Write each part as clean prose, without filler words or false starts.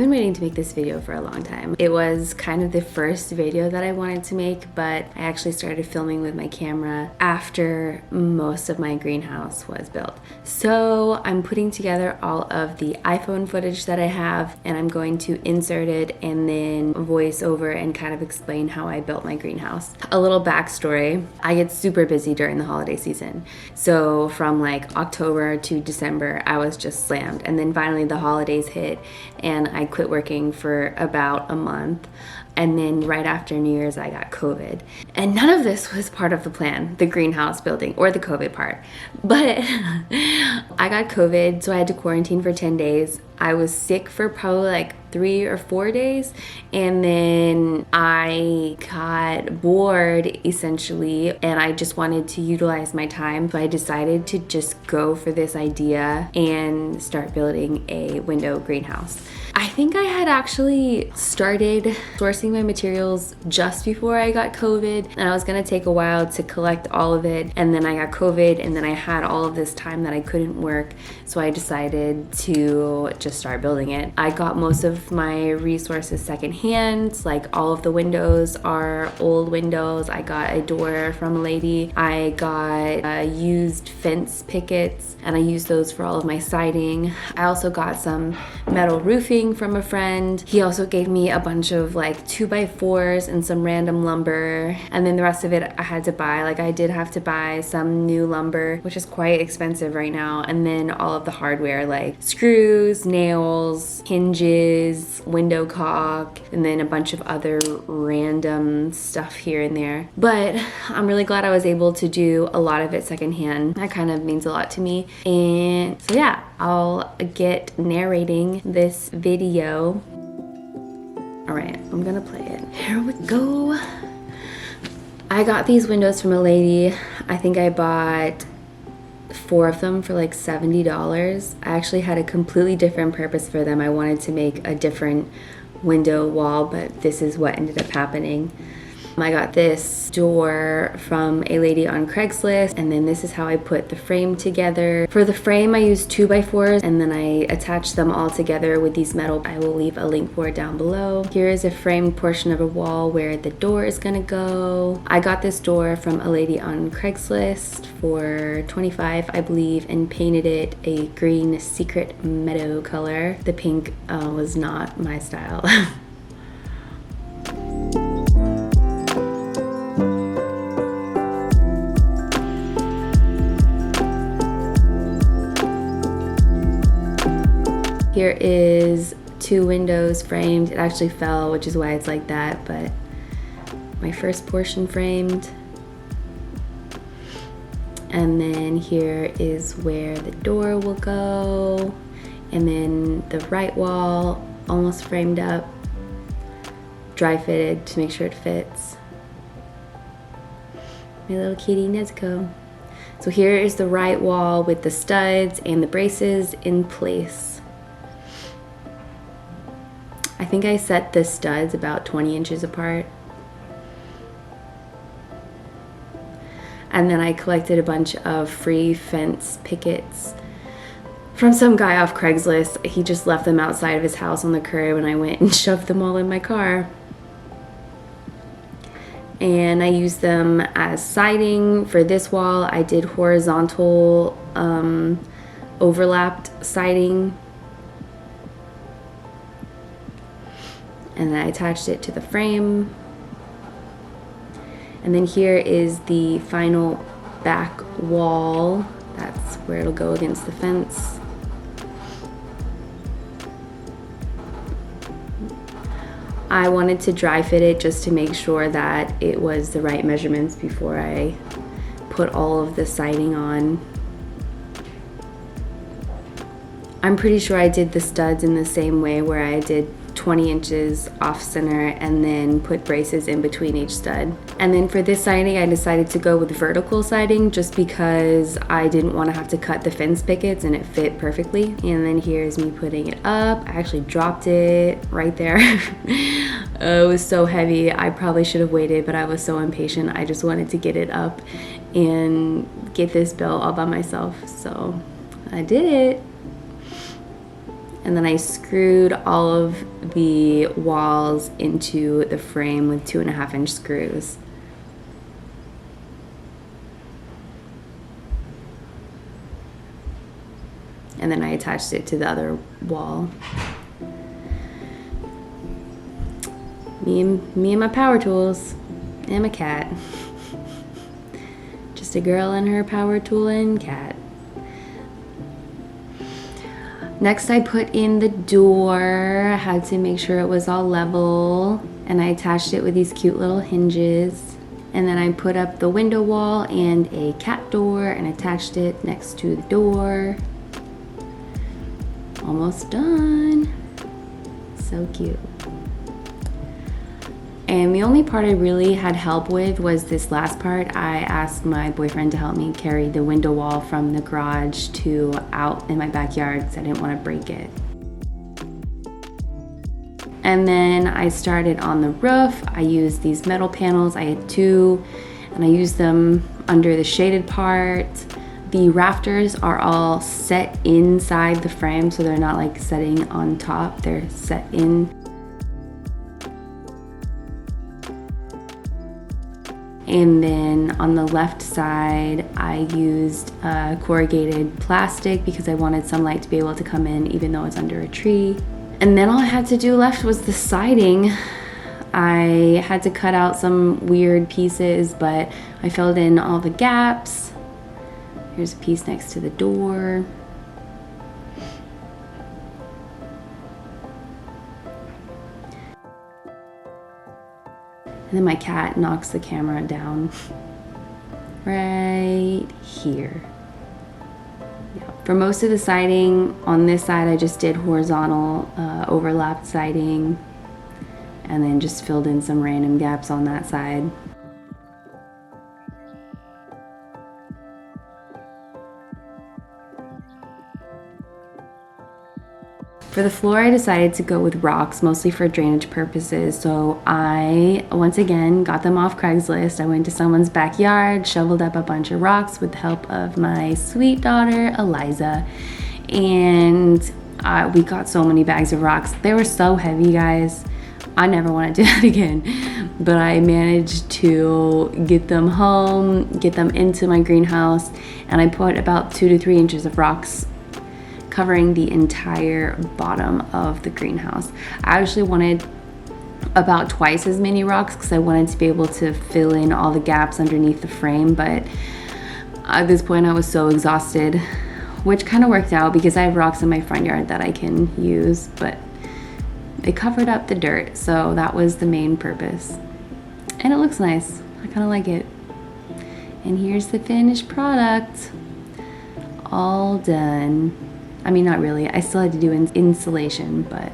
been waiting to make this video for a long time. It was kind of the first video that I wanted to make, but I actually started filming with my camera after most of my greenhouse was built. So I'm putting together all of the iPhone footage that I have, and I'm going to insert it and then voice over and kind of explain how I built my greenhouse. A little backstory: I get super busy during the holiday season. So from like October to December, I was just slammed. And then finally the holidays hit and I quit working for about a month. And then right after New Year's, I got COVID. And none of this was part of the plan, the greenhouse building or the COVID part. But I got COVID, so I had to quarantine for 10 days. I was sick for probably like 3 or 4 days. And then I got bored essentially, and I just wanted to utilize my time. So I decided to just go for this idea and start building a window greenhouse. I think I had actually started sourcing my materials just before I got COVID, and I was gonna take a while to collect all of it, and then I got COVID, and then I had all of this time that I couldn't work, so I decided to just start building it. I got most of my resources secondhand, like all of the windows are old windows. I got a door from a lady. I got used fence pickets, and I used those for all of my siding. I also got some metal roofing from a friend. He also gave me a bunch of like 2x4s and some random lumber, and then the rest of it I had to buy. Like I did have to buy some new lumber, which is quite expensive right now, and then all of the hardware like screws, nails, hinges, window caulk, and then a bunch of other random stuff here and there. But I'm really glad I was able to do a lot of it secondhand. That kind of means a lot to me. And so yeah, I'll get narrating this video. All right, I'm gonna play it. Here we go. I got these windows from a lady. I think I bought 4 of them for like $70. I actually had a completely different purpose for them. I wanted to make a different window wall, but this is what ended up happening. I got this door from a lady on Craigslist, and then this is how I put the frame together. For the frame, I used 2x4s, and then I attached them all together with these metal. I will leave a link for it down below. Here is a framed portion of a wall where the door is gonna go. I got this door from a lady on Craigslist for $25, I believe, and painted it a green secret meadow color. The pink was not my style. Here is 2 windows framed. It actually fell, which is why it's like that, but my first portion framed. And then here is where the door will go. And then the right wall almost framed up, dry fitted to make sure it fits. My little kitty Nezuko. So here is the right wall with the studs and the braces in place. I think I set the studs about 20 inches apart. And then I collected a bunch of free fence pickets from some guy off Craigslist. He just left them outside of his house on the curb, and I went and shoved them all in my car. And I used them as siding for this wall. I did horizontal overlapped siding. And then I attached it to the frame. And then here is the final back wall. That's where it'll go against the fence. I wanted to dry fit it just to make sure that it was the right measurements before I put all of the siding on. I'm pretty sure I did the studs in the same way, where I did 20 inches off center and then put braces in between each stud. And then for this siding, I decided to go with vertical siding just because I didn't want to have to cut the fence pickets, and it fit perfectly. And then here's me putting it up. I actually dropped it right there. It was so heavy. I probably should have waited, but I was so impatient. I just wanted to get it up and get this built all by myself. So I did it. And then I screwed all of the walls into the frame with 2.5-inch screws. And then I attached it to the other wall. Me and my power tools and my cat. Just a girl and her power tool and cat. Next I put in the door. I had to make sure it was all level, and I attached it with these cute little hinges. And then I put up the window wall and a cat door and attached it next to the door. Almost done. So cute. And the only part I really had help with was this last part. I asked my boyfriend to help me carry the window wall from the garage to out in my backyard because I didn't want to break it. And then I started on the roof. I used these metal panels. I had 2, and I used them under the shaded part. The rafters are all set inside the frame, so they're not like setting on top, they're set in. And then on the left side, I used corrugated plastic because I wanted sunlight to be able to come in even though it's under a tree. And then all I had to do left was the siding. I had to cut out some weird pieces, but I filled in all the gaps. Here's a piece next to the door. And then my cat knocks the camera down right here. Yeah. For most of the siding on this side, I just did horizontal overlapped siding and then just filled in some random gaps on that side. For the floor, I decided to go with rocks, mostly for drainage purposes. So I, once again, got them off Craigslist. I went to someone's backyard, shoveled up a bunch of rocks with the help of my sweet daughter, Eliza. And we got so many bags of rocks. They were so heavy, guys. I never want to do that again. But I managed to get them home, get them into my greenhouse, and I put about 2 to 3 inches of rocks covering the entire bottom of the greenhouse. I actually wanted about twice as many rocks because I wanted to be able to fill in all the gaps underneath the frame, but at this point I was so exhausted, which kind of worked out because I have rocks in my front yard that I can use, but it covered up the dirt, so that was the main purpose. And it looks nice. I kind of like it. And here's the finished product. All done. I mean, not really. I still had to do insulation, but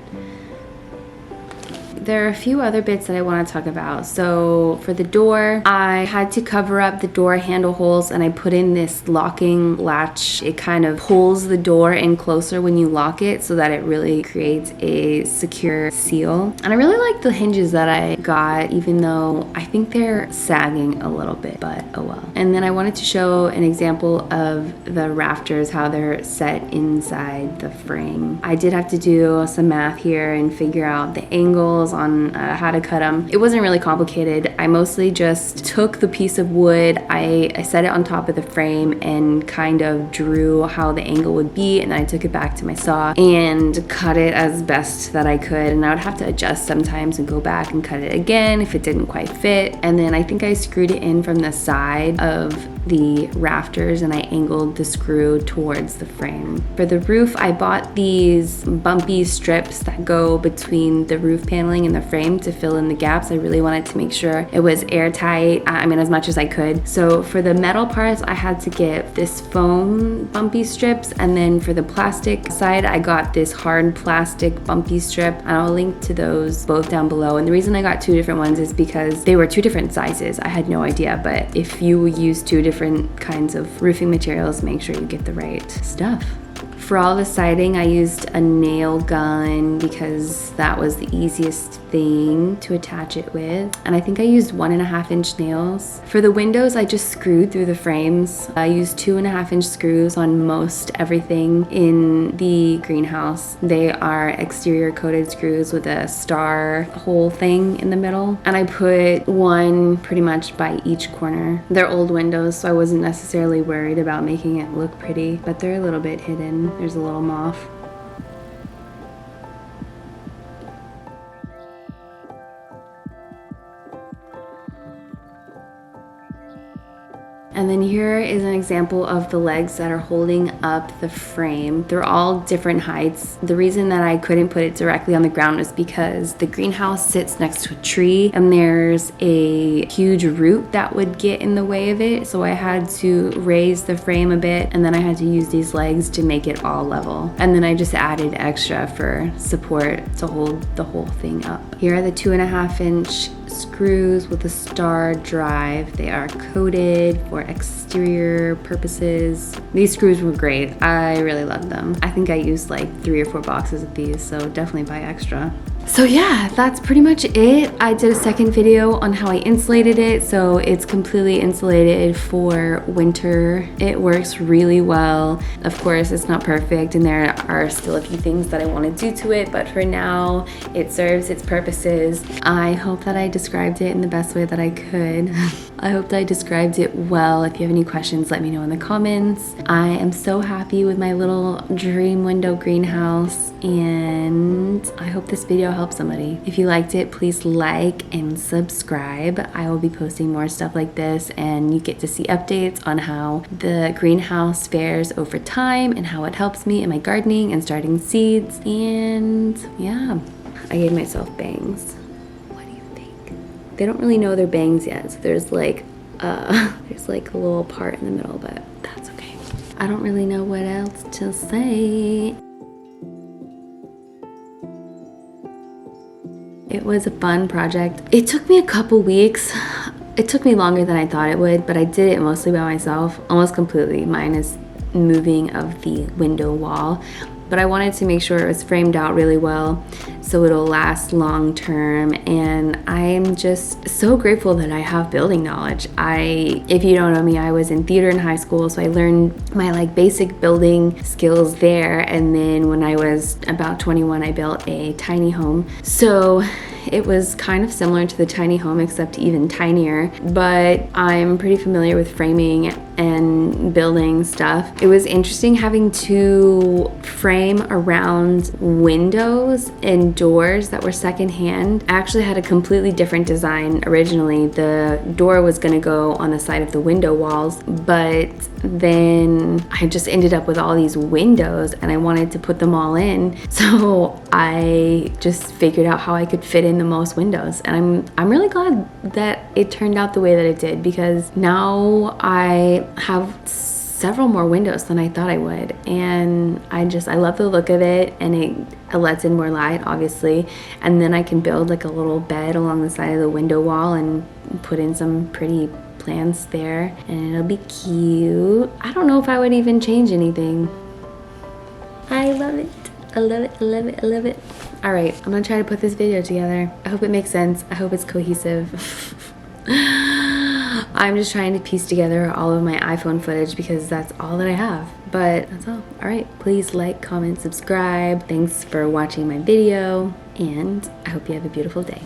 there are a few other bits that I want to talk about. So for the door, I had to cover up the door handle holes and I put in this locking latch. It kind of pulls the door in closer when you lock it so that it really creates a secure seal. And I really like the hinges that I got, even though I think they're sagging a little bit, but oh well. And then I wanted to show an example of the rafters, how they're set inside the frame. I did have to do some math here and figure out the angles on how to cut them. It wasn't really complicated. I mostly just took the piece of wood, I set it on top of the frame and kind of drew how the angle would be, and then I took it back to my saw and cut it as best that I could, and I would have to adjust sometimes and go back and cut it again if it didn't quite fit. And then I think I screwed it in from the side of the rafters and I angled the screw towards the frame. For the roof, I bought these bumpy strips that go between the roof paneling and the frame to fill in the gaps. I really wanted to make sure it was airtight, I mean as much as I could. So for the metal parts, I had to get this foam bumpy strips, and then for the plastic side, I got this hard plastic bumpy strip, and I'll link to those both down below. And the reason I got 2 different ones is because they were 2 different sizes. I had no idea, but if you use 2 different kinds of roofing materials, make sure you get the right stuff. For all the siding, I used a nail gun because that was the easiest thing to attach it with. And I think I used 1.5-inch nails. For the windows, I just screwed through the frames. I used 2.5-inch screws on most everything in the greenhouse. They are exterior coated screws with a star hole thing in the middle. And I put one pretty much by each corner. They're old windows, so I wasn't necessarily worried about making it look pretty, but they're a little bit hidden. There's a little moth. And then here is an example of the legs that are holding up the frame. They're all different heights. The reason that I couldn't put it directly on the ground is because the greenhouse sits next to a tree and there's a huge root that would get in the way of it. So I had to raise the frame a bit, and then I had to use these legs to make it all level. And then I just added extra for support to hold the whole thing up. Here are the 2.5-inch screws with a star drive. They are coated for exterior purposes. These screws were great. I really loved them. I think I used like 3 or 4 boxes of these, so definitely buy extra. So yeah, that's pretty much it. I did a second video on how I insulated it, so it's completely insulated for winter. It works really well. Of course, it's not perfect and there are still a few things that I want to do to it, but for now, it serves its purposes. I hope that I described it in the best way that I could. I hope that I described it well. If you have any questions, let me know in the comments. I am so happy with my little dream window greenhouse, and I hope this video helped somebody. If you liked it, please like and subscribe. I will be posting more stuff like this, and you get to see updates on how the greenhouse fares over time and how it helps me in my gardening and starting seeds. And yeah, I gave myself bangs. They don't really know they're bangs yet, so there's like a little part in the middle, but that's okay. I don't really know what else to say. It was a fun project. It took me a couple weeks. It took me longer than I thought it would, but I did it mostly by myself, almost completely. Minus moving of the window wall. But I wanted to make sure it was framed out really well so it'll last long term, and I'm just so grateful that I have building knowledge. If you don't know me, I was in theater in high school, so I learned my like basic building skills there, and then when I was about 21 I built a tiny home. So it was kind of similar to the tiny home, except even tinier, but I'm pretty familiar with framing and building stuff. It was interesting having to frame around windows and doors that were secondhand. I actually had a completely different design originally. The door was gonna go on the side of the window walls, but then I just ended up with all these windows and I wanted to put them all in. So I just figured out how I could fit in the most windows, and I'm really glad that it turned out the way that it did, because now I have several more windows than I thought I would, and I love the look of it, and it lets in more light, obviously, and then I can build like a little bed along the side of the window wall and put in some pretty plants there, and it'll be cute. I don't know if I would even change anything. I love it. I love it, I love it, I love it. All right, I'm gonna try to put this video together. I hope it makes sense. I hope it's cohesive. I'm just trying to piece together all of my iPhone footage because that's all that I have, but that's all. All right, please like, comment, subscribe. Thanks for watching my video, and I hope you have a beautiful day.